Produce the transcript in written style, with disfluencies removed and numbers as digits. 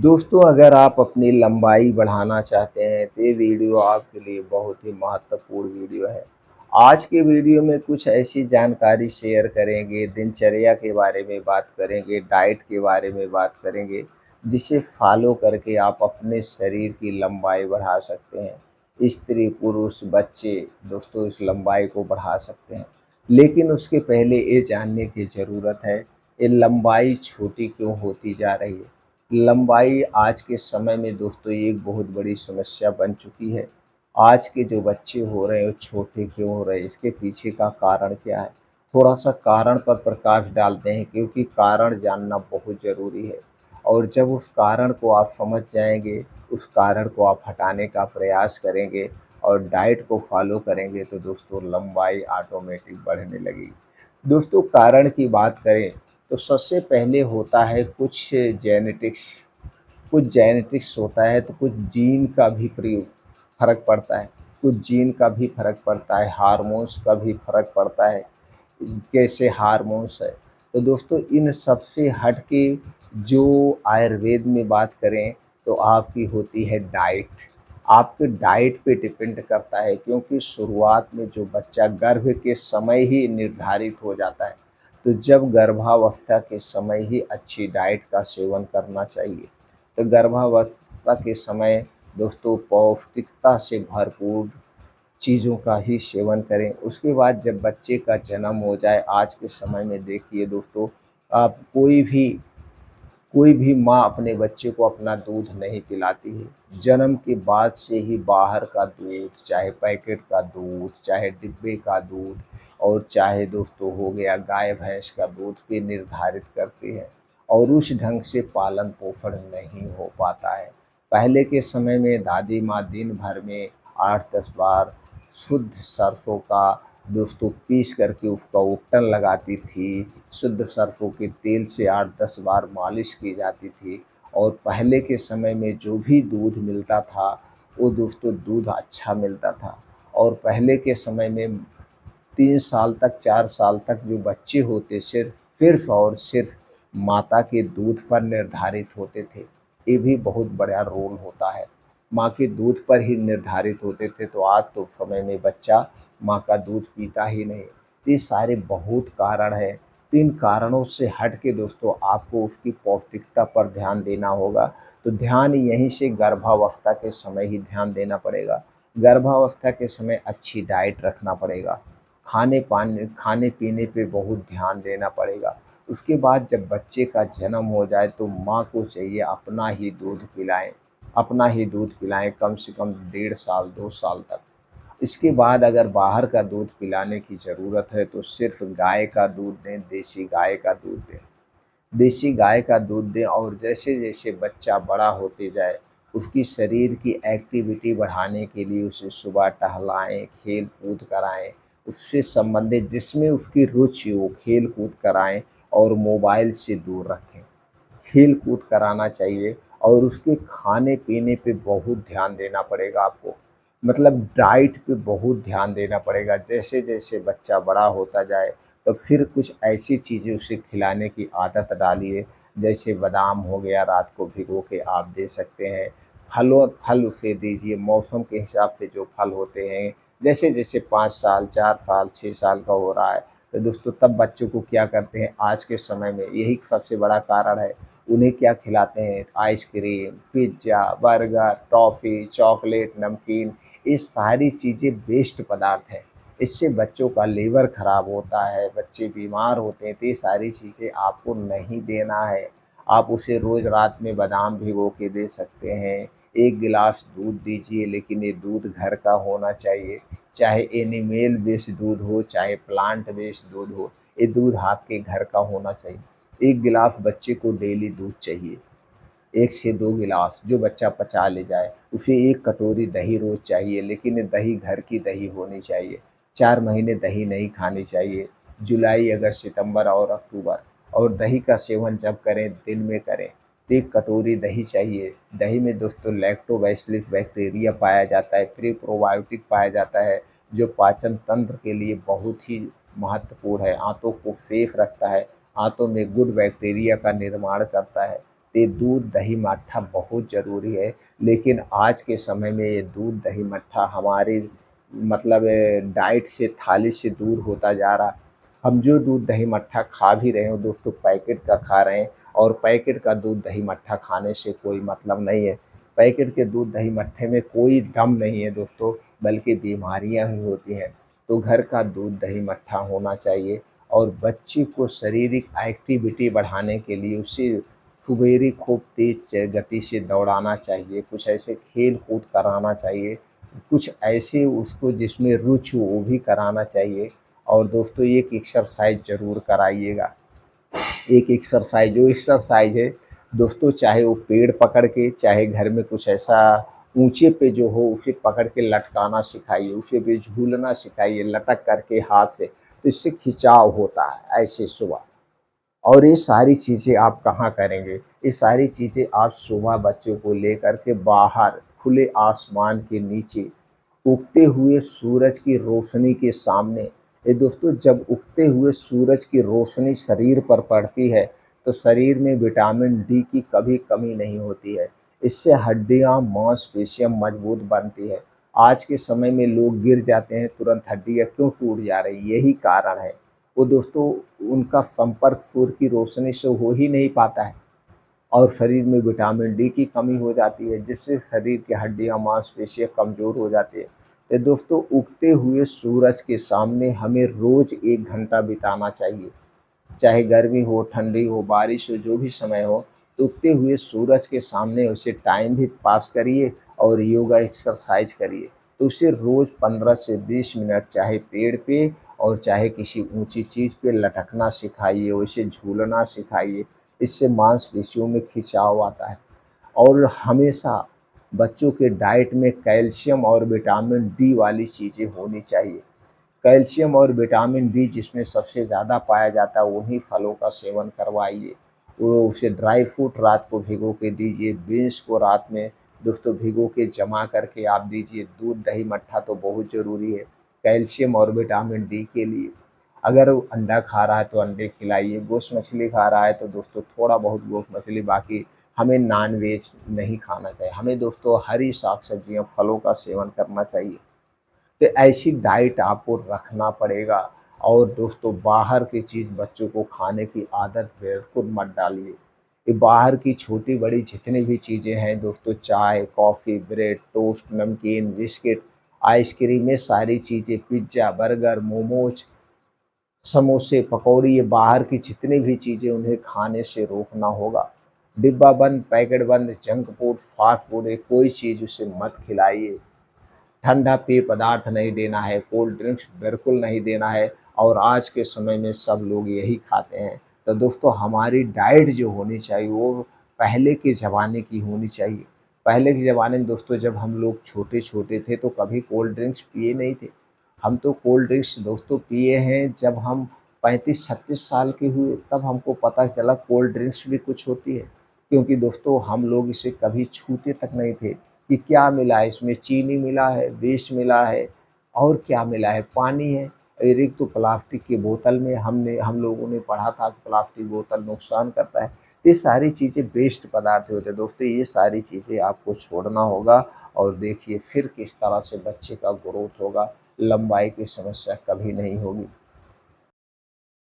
दोस्तों, अगर आप अपनी लंबाई बढ़ाना चाहते हैं तो ये वीडियो आपके लिए बहुत ही महत्वपूर्ण वीडियो है। आज के वीडियो में कुछ ऐसी जानकारी शेयर करेंगे, दिनचर्या के बारे में बात करेंगे, डाइट के बारे में बात करेंगे, जिसे फॉलो करके आप अपने शरीर की लंबाई बढ़ा सकते हैं। स्त्री, पुरुष, बच्चे दोस्तों इस लंबाई को बढ़ा सकते हैं। लेकिन उसके पहले ये जानने की ज़रूरत है, ये लंबाई छोटी क्यों होती जा रही है? लंबाई आज के समय में दोस्तों ये एक बहुत बड़ी समस्या बन चुकी है। आज के जो बच्चे हो रहे हैं वो छोटे क्यों हो रहे हैं? इसके पीछे का कारण क्या है? थोड़ा-सा कारण पर प्रकाश डालते हैं क्योंकि कारण जानना बहुत ज़रूरी है। और जब उस कारण को आप समझ जाएँगे, उस कारण को आप हटाने का प्रयास करेंगे और डाइट को फ़ॉलो करेंगे तो दोस्तों लंबाई ऑटोमेटिक बढ़ने लगेगी। दोस्तों कारण की बात करें तो सबसे पहले होता है कुछ जेनेटिक्स होता है, तो कुछ जीन का भी प्रयोग फ़र्क पड़ता है। कुछ जीन का भी फ़र्क पड़ता है, हार्मोन्स का भी फ़र्क पड़ता है। कैसे हार्मोन्स है, तो दोस्तों इन सब से हट के जो आयुर्वेद में बात करें तो आपकी होती है डाइट। आपके डाइट पे डिपेंड करता है क्योंकि शुरुआत में जो बच्चा गर्भ के समय ही निर्धारित हो जाता है, तो जब गर्भावस्था के समय ही अच्छी डाइट का सेवन करना चाहिए। तो गर्भावस्था के समय दोस्तों पौष्टिकता से भरपूर चीज़ों का ही सेवन करें। उसके बाद जब बच्चे का जन्म हो जाए, आज के समय में देखिए दोस्तों, आप कोई भी माँ अपने बच्चे को अपना दूध नहीं पिलाती है। जन्म के बाद से ही बाहर का दूध, चाहे पैकेट का दूध, चाहे डिब्बे का दूध और चाहे दोस्तों हो गया गाय भैंस का दूध पे निर्धारित करती है और उस ढंग से पालन पोषण नहीं हो पाता है। पहले के समय में दादी माँ दिन भर में 8-10 बार शुद्ध सरसों का दोस्तों पीस करके उसका उपटन लगाती थी। शुद्ध सरसों के तेल से 8-10 बार मालिश की जाती थी और पहले के समय में जो भी दूध मिलता था, वो दोस्तों दूध अच्छा मिलता था। और पहले के समय में 3 साल तक 4 साल तक जो बच्चे होते सिर्फ़ और सिर्फ़ माता के दूध पर निर्धारित होते थे। ये भी बहुत बड़ा रोल होता है। माँ के दूध पर ही निर्धारित होते थे, तो आज तो समय में बच्चा माँ का दूध पीता ही नहीं। ये सारे बहुत कारण हैं। तो इन कारणों से हट के दोस्तों आपको उसकी पौष्टिकता पर ध्यान देना होगा। तो ध्यान यहीं से गर्भावस्था के समय ही ध्यान देना पड़ेगा। गर्भावस्था के समय अच्छी डाइट रखना पड़ेगा। खाने-पीने पे बहुत ध्यान देना पड़ेगा। उसके बाद जब बच्चे का जन्म हो जाए तो माँ को चाहिए अपना ही दूध पिलाएँ, अपना ही दूध पिलाएँ कम से कम 1.5 साल 2 साल तक। इसके बाद अगर बाहर का दूध पिलाने की ज़रूरत है तो सिर्फ़ गाय का दूध दें, देसी गाय का दूध दें। देसी गाय का दूध दें और जैसे-जैसे बच्चा बड़ा होते जाए, उसकी शरीर की एक्टिविटी बढ़ाने के लिए उसे सुबह टहलाएँ, खेल-कूद कराएँ, उससे संबंधित जिसमें उसकी रुचि हो, खेल-कूद कराएँ और मोबाइल से दूर रखें। खेल-कूद कराना चाहिए और उसके खाने-पीने पे बहुत ध्यान देना पड़ेगा आपको। मतलब डाइट पे बहुत ध्यान देना पड़ेगा। जैसे-जैसे बच्चा बड़ा होता जाए, तो फिर कुछ ऐसी चीज़ें उसे खिलाने की आदत डालिए, जैसे बादाम हो गया, रात को भिगो के आप दे सकते हैं। फल उसे दीजिए, मौसम के हिसाब से जो फल होते हैं, जैसे-जैसे 5 साल, 4 साल, 6 साल का हो रहा है, तो दोस्तों तब बच्चों को क्या करते हैं आज के समय में यही सबसे बड़ा कारण है। उन्हें क्या खिलाते हैं ice cream, pizza, burger, toffee, chocolate, नमकीन, ये सारी चीज़ें वेस्ट पदार्थ हैं। इससे बच्चों का लीवर ख़राब होता है, बच्चे बीमार होते हैं, तो ये सारी चीज़ें आपको नहीं देना है। आप उसे रोज़ रात में बादाम भिगो के दे सकते हैं। 1 गिलास दूध दीजिए लेकिन ये दूध घर का होना चाहिए। चाहे एनिमल बेस्ड दूध हो, चाहे प्लांट बेस्ड दूध हो, ये दूध आपके घर का होना चाहिए। 1 गिलास बच्चे को डेली दूध चाहिए। 1 से 2 गिलास जो बच्चा पचा ले जाए। उसे 1 कटोरी दही रोज़ चाहिए लेकिन ये दही घर की दही होनी चाहिए। 4 महीने दही नहीं खानी चाहिए। जुलाई, अगस्त, सितंबर और अक्टूबर और दही का सेवन जब करें दिन में करें। 1 कटोरी दही चाहिए। दही में दोस्तों लैक्टोबैसिलस बैक्टीरिया पाया जाता है, प्रीप्रोबायोटिक पाया जाता है, जो पाचन तंत्र के लिए बहुत ही महत्वपूर्ण है। आंतों को सेफ रखता है, आंतों में गुड बैक्टीरिया का निर्माण करता है। ये दूध, दही, मट्ठा बहुत ज़रूरी है। लेकिन आज के समय में ये दूध, दही, मट्ठा हमारी मतलब डाइट से, थाली से दूर होता जा रहा। हम जो दूध, दही, मट्ठा खा भी रहे हो दोस्तों, पैकेट का खा रहे हैं, और पैकेट का दूध, दही, मट्ठा खाने से कोई मतलब नहीं है। पैकेट के दूध, दही, मट्ठे में कोई दम नहीं है दोस्तों, बल्कि बीमारियाँ ही होती हैं। तो घर का दूध, दही, मट्ठा होना चाहिए। और बच्चे को शारीरिक एक्टिविटी बढ़ाने के लिए उसे सुबेरे खूब तेज़ गति से दौड़ाना चाहिए, कुछ ऐसे खेल-कूद कराना चाहिए, कुछ ऐसे उसको जिसमें रुचि हो वो भी कराना चाहिए। और दोस्तों एक एक्सरसाइज़ ज़रूर कराइएगा। एक एक्सरसाइज़ जो एक्सरसाइज़ है दोस्तों, चाहे वो पेड़ पकड़ के, चाहे घर में कुछ ऐसा ऊँचे पे जो हो उसे पकड़ के लटकाना सिखाइए, उसे भी झूलना सिखाइए लटक करके हाथ से, तो इससे खिंचाव होता है ऐसे सुबह। और ये सारी चीज़ें आप कहाँ करेंगे? ये सारी चीज़ें आप सुबह बच्चों को लेकर के बाहर खुले आसमान के नीचे, उगते हुए सूरज की रोशनी के सामने। ये दोस्तों जब उगते हुए सूरज की रोशनी शरीर पर पड़ती है, तो शरीर में विटामिन डी की कभी कमी नहीं होती है। इससे हड्डियाँ, मांसपेशियाँ मजबूत बनती है। आज के समय में लोग गिर जाते हैं, तुरंत हड्डियाँ क्यों टूट जा रही? यही कारण है। वो दोस्तों उनका संपर्क सूर्य की रोशनी से हो ही नहीं पाता है, और शरीर में विटामिन डी की कमी हो जाती है, जिससे शरीर की हड्डियाँ, मांसपेशियाँ कमज़ोर हो जाती है। तो दोस्तों उगते हुए सूरज के सामने हमें रोज़ 1 घंटा बिताना चाहिए। चाहे गर्मी हो, ठंडी हो, बारिश हो, जो भी समय हो, तो उगते हुए सूरज के सामने उसे टाइम भी पास करिए और योगा एक्सरसाइज करिए। तो उसे रोज़ 15 से 20 मिनट चाहे पेड़ पे और चाहे किसी ऊँची चीज़ पे लटकना सिखाइए, उसे झूलना सिखाइए। इससे मांसपेशियों में खिंचाव आता है। और हमेशा बच्चों के डाइट में कैल्शियम और विटामिन डी वाली चीज़ें होनी चाहिए। कैल्शियम और विटामिन डी जिसमें सबसे ज़्यादा पाया जाता है, उन्हीं फलों का सेवन करवाइए। वो उसे ड्राई फ्रूट रात को भिगो के दीजिए, बीन्स को रात में दोस्तों भिगो के जमा करके आप दीजिए। दूध, दही, मट्ठा तो बहुत ज़रूरी है कैल्शियम और विटामिन डी के लिए। अगर वो अंडा खा रहा है तो अंडे खिलाइए, गोश्त मछली खा रहा है तो दोस्तों थोड़ा बहुत गोश्त मछली, बाकी हमें नॉन-वेज नहीं खाना चाहिए। हमें दोस्तों हरी साग-सब्जियाँ, फलों का सेवन करना चाहिए। तो ऐसी डाइट आपको रखना पड़ेगा। और दोस्तों बाहर की चीज़ बच्चों को खाने की आदत बिल्कुल मत डालिए। ये बाहर की छोटी-बड़ी जितनी भी चीज़ें हैं दोस्तों, चाय, कॉफ़ी, ब्रेड, टोस्ट, नमकीन, बिस्किट, आइसक्रीम, ये सारी चीज़ें, पिज़्ज़ा, बर्गर, मोमोज़, समोसे, पकौड़ी, ये बाहर की जितनी भी चीज़ें उन्हें खाने से रोकना होगा। डिब्बा बंद, पैकेट बंद, जंक फूड, फ़ास्ट फूड, ये कोई चीज़ उसे मत खिलाइए। ठंडा पेय पदार्थ नहीं देना है, कोल्ड ड्रिंक्स बिल्कुल नहीं देना है, और आज के समय में सब लोग यही खाते हैं। तो दोस्तों हमारी डाइट जो होनी चाहिए वो पहले के ज़माने की होनी चाहिए। पहले के ज़माने में दोस्तों जब हम लोग छोटे-छोटे थे तो कभी कोल्ड ड्रिंक्स पिए नहीं थे। हम तो कोल्ड ड्रिंक्स दोस्तों पिए हैं जब हम 35-36 साल के हुए, तब हमको पता चला कोल्ड ड्रिंक्स भी कुछ होती है। क्योंकि दोस्तों हम लोग इसे कभी छूते तक नहीं थे कि क्या मिला है इसमें, चीनी मिला है, विष मिला है, और क्या मिला है, पानी है। और एक तो प्लास्टिक की बोतल में हम लोगों ने पढ़ा था कि प्लास्टिक बोतल नुकसान करता है। ये सारी चीज़ें वेस्ट पदार्थ होते हैं दोस्तों, ये सारी चीज़ें आपको छोड़ना होगा। और देखिए फिर किस तरह से बच्चे का ग्रोथ होगा, लंबाई की समस्या कभी नहीं होगी।